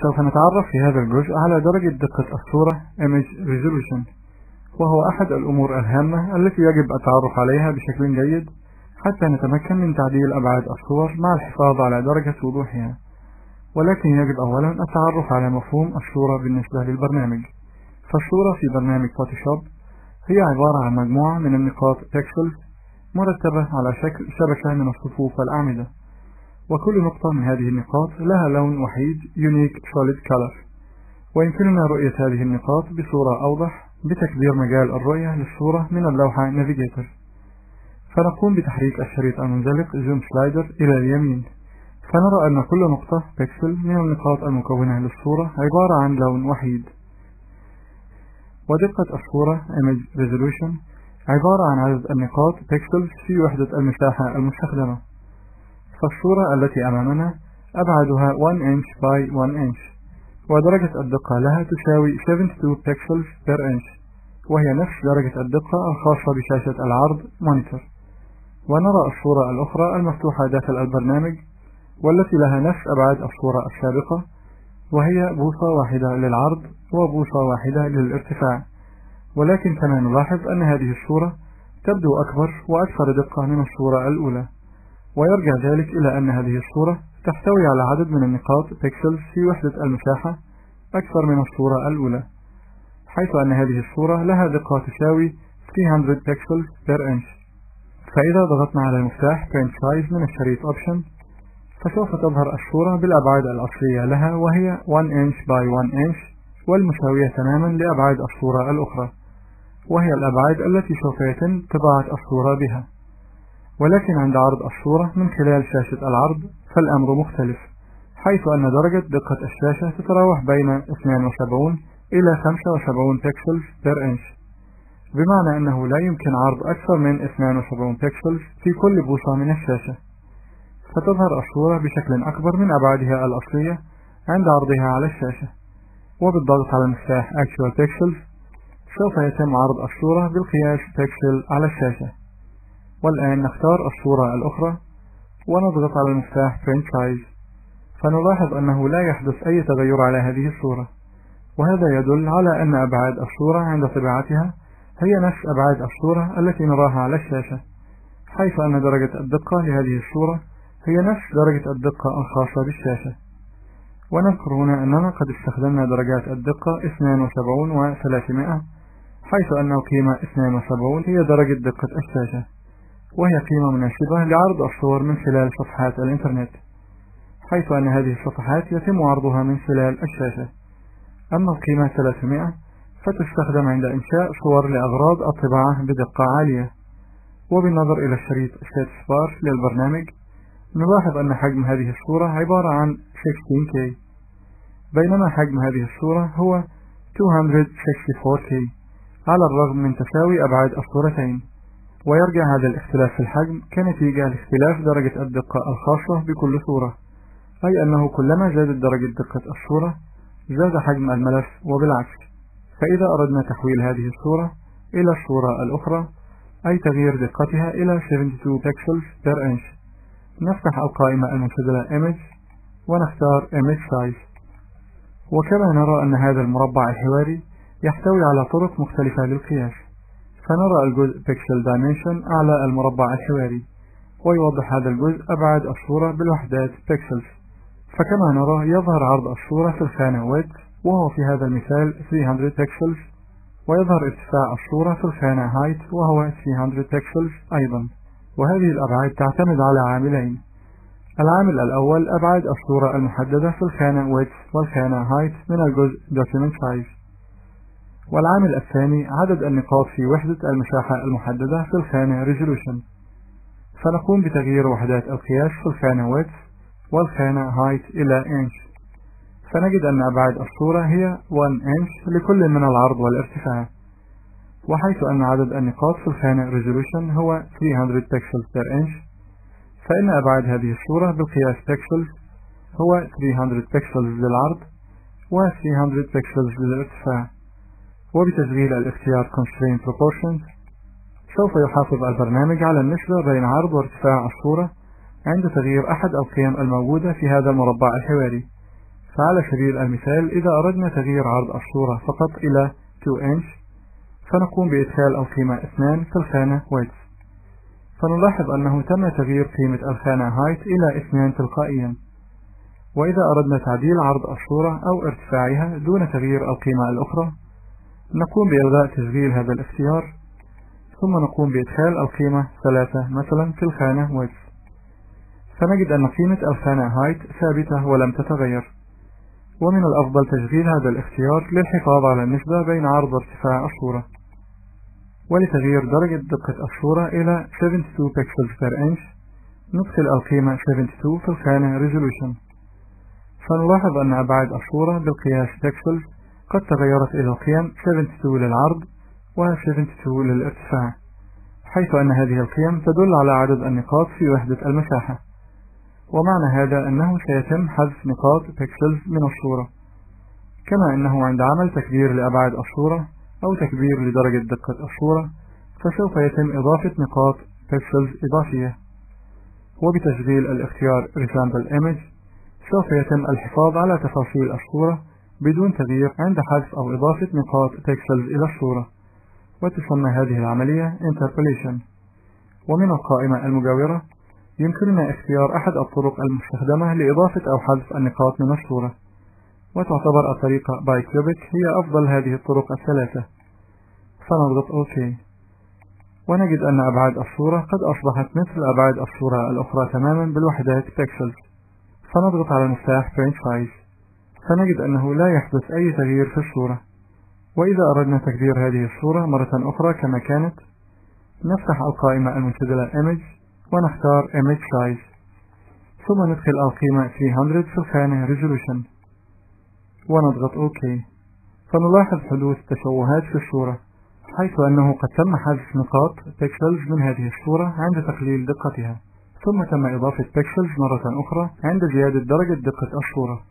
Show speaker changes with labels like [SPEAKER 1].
[SPEAKER 1] سوف نتعرف في هذا الجزء على درجة دقة الصورة Image Resolution، وهو أحد الأمور الهامة التي يجب التعرف عليها بشكل جيد حتى نتمكن من تعديل أبعاد الصور مع الحفاظ على درجة وضوحها. ولكن يجب أولا التعرف على مفهوم الصورة بالنسبة للبرنامج. فالصورة في برنامج فوتوشوب هي عبارة عن مجموعة من النقاط بيكسلز مرتبة على شكل شبكة من الصفوف والأعمدة، وكل نقطة من هذه النقاط لها لون وحيد Unique Solid Color، ويمكننا رؤية هذه النقاط بصورة أوضح بتكبير مجال الرؤية للصورة من اللوحة نافيجيتور. فنقوم بتحريك الشريط المنزلق زوم سلايدر إلى اليمين، فنرى أن كل نقطة بيكسل من النقاط المكونة للصورة عبارة عن لون وحيد. ودقة الصورة Image Resolution عبارة عن عدد النقاط بيكسلز في وحدة المساحة المستخدمة. فالصورة التي أمامنا أبعادها 1 inch by 1 inch، ودرجة الدقة لها تساوي 72 pixels per inch، وهي نفس درجة الدقة الخاصة بشاشة العرض مونيتور. ونرى الصورة الأخرى المفتوحة داخل البرنامج والتي لها نفس أبعاد الصورة السابقة، وهي بوصة واحدة للعرض وبوصة واحدة للارتفاع. ولكن كما نلاحظ أن هذه الصورة تبدو أكبر وأكثر دقة من الصورة الأولى، ويرجع ذلك إلى أن هذه الصورة تحتوي على عدد من النقاط بيكسلز في وحدة المساحة أكثر من الصورة الأولى، حيث أن هذه الصورة لها دقة تساوي 300 بيكسلز per inch. فإذا ضغطنا على مفتاح Print Size من الشريط Option، فسوف تظهر الصورة بالأبعاد الأصلية لها، وهي 1 inch by 1 inch، والمساوية تماما لأبعاد الصورة الأخرى، وهي الأبعاد التي سوف يتم طباعة الصورة بها. ولكن عند عرض الصورة من خلال شاشة العرض فالأمر مختلف، حيث أن درجة دقة الشاشة تتراوح بين 72 إلى 75 بيكسلز per inch، بمعنى أنه لا يمكن عرض أكثر من 72 بيكسلز في كل بوصة من الشاشة. فتظهر الصورة بشكل أكبر من أبعادها الأصلية عند عرضها على الشاشة. وبالضغط على مفتاح Actual Pixels سوف يتم عرض الصورة بالقياس بيكسل على الشاشة. والآن نختار الصورة الأخرى ونضغط على المفتاح Print Size، فنلاحظ أنه لا يحدث أي تغير على هذه الصورة، وهذا يدل على أن أبعاد الصورة عند طباعتها هي نفس أبعاد الصورة التي نراها على الشاشة، حيث أن درجة الدقة لهذه الصورة هي نفس درجة الدقة الخاصة بالشاشة. ونذكر هنا أننا قد استخدمنا درجات الدقة 72 و 300، حيث أن القيمة 72 هي درجة دقة الشاشة، وهي قيمة مناسبة لعرض الصور من خلال صفحات الإنترنت، حيث أن هذه الصفحات يتم عرضها من خلال الشاشة. أما القيمة 300 فتستخدم عند إنشاء صور لأغراض الطباعة بدقة عالية. وبالنظر إلى الشريط Status Bar للبرنامج نلاحظ أن حجم هذه الصورة عبارة عن 16K، بينما حجم هذه الصورة هو 264K على الرغم من تساوي أبعاد الصورتين. ويرجع هذا الاختلاف في الحجم كنتيجة لاختلاف درجة الدقة الخاصة بكل صورة، أي أنه كلما زادت درجة دقة الصورة زاد حجم الملف وبالعكس. فإذا أردنا تحويل هذه الصورة إلى الصورة الأخرى، أي تغيير دقتها إلى 72 pixels per inch، نفتح القائمة المنسدلة Image ونختار Image Size. وكما نرى أن هذا المربع الحواري يحتوي على طرق مختلفة للقياس، فنرى الجزء Pixel Dimension أعلى المربع الحواري، ويوضح هذا الجزء أبعاد الصورة بالوحدات Pixels. فكما نرى يظهر عرض الصورة في الخانة Width، وهو في هذا المثال 300 Pixels، ويظهر ارتفاع الصورة في الخانة Height، وهو 300 Pixels أيضا. وهذه الأبعاد تعتمد على عاملين: العامل الأول أبعاد الصورة المحددة في الخانة Width والخانة Height من الجزء Document Size، والعامل الثاني عدد النقاط في وحدة المساحة المحددة في الخانة Resolution. فنقوم بتغيير وحدات القياس في الخانة Width والخانة Height إلى Inch، فنجد أن أبعاد الصورة هي 1 inch لكل من العرض والارتفاع. وحيث أن عدد النقاط في الخانة Resolution هو 300 pixels per inch، فإن أبعاد هذه الصورة بالقياس pixels هو 300 pixels للعرض و 300 pixels للارتفاع. وبتشغيل الاختيار Constraint Proportions سوف يحافظ البرنامج على النسبة بين عرض وارتفاع الصورة عند تغيير أحد القيم الموجودة في هذا المربع الحواري. فعلى سبيل المثال إذا أردنا تغيير عرض الصورة فقط إلى 2 إنش فنقوم بإدخال القيمة 2 في الخانة width، فنلاحظ أنه تم تغيير قيمة الخانة height إلى 2 تلقائيا. وإذا أردنا تعديل عرض الصورة أو ارتفاعها دون تغيير القيمة الأخرى نقوم بإلغاء تشغيل هذا الاختيار، ثم نقوم بإدخال القيمة 3 مثلا في الخانة width، فنجد أن قيمة الخانة height ثابتة ولم تتغير. ومن الأفضل تشغيل هذا الاختيار للحفاظ على النسبة بين عرض وارتفاع الصورة. ولتغيير درجة دقة الصورة إلى 72 pixels per inch ندخل القيمة 72 في الخانة resolution، فنلاحظ أن أبعاد الصورة بالقياس pixels قد تغيرت إلى القيم 72 للعرض و 72 للارتفاع، حيث أن هذه القيم تدل على عدد النقاط في وحدة المساحة. ومعنى هذا أنه سيتم حذف نقاط pixels من الصورة، كما أنه عند عمل تكبير لأبعاد الصورة أو تكبير لدرجة دقة الصورة فسوف يتم إضافة نقاط pixels إضافية. وبتشغيل الاختيار Resample Image سوف يتم الحفاظ على تفاصيل الصورة بدون تغيير عند حذف أو إضافة نقاط pixels إلى الصورة، وتسمى هذه العملية Interpolation. ومن القائمة المجاورة يمكننا اختيار أحد الطرق المستخدمة لإضافة أو حذف النقاط من الصورة، وتعتبر الطريقة bicubic هي أفضل هذه الطرق الثلاثة، فنضغط OK ونجد أن أبعاد الصورة قد أصبحت مثل أبعاد الصورة الأخرى تماما بالوحدات pixels، فنضغط على مفتاح Print Size فنجد أنه لا يحدث أي تغيير في الصورة. وإذا أردنا تكبير هذه الصورة مرة أخرى كما كانت نفتح القائمة المنسدلة Image ونختار Image Size، ثم ندخل القيمة 300 في الخانة Resolution ونضغط OK، فنلاحظ حدوث تشوهات في الصورة، حيث أنه قد تم حذف نقاط pixels من هذه الصورة عند تقليل دقتها، ثم تم إضافة pixels مرة أخرى عند زيادة درجة دقة الصورة.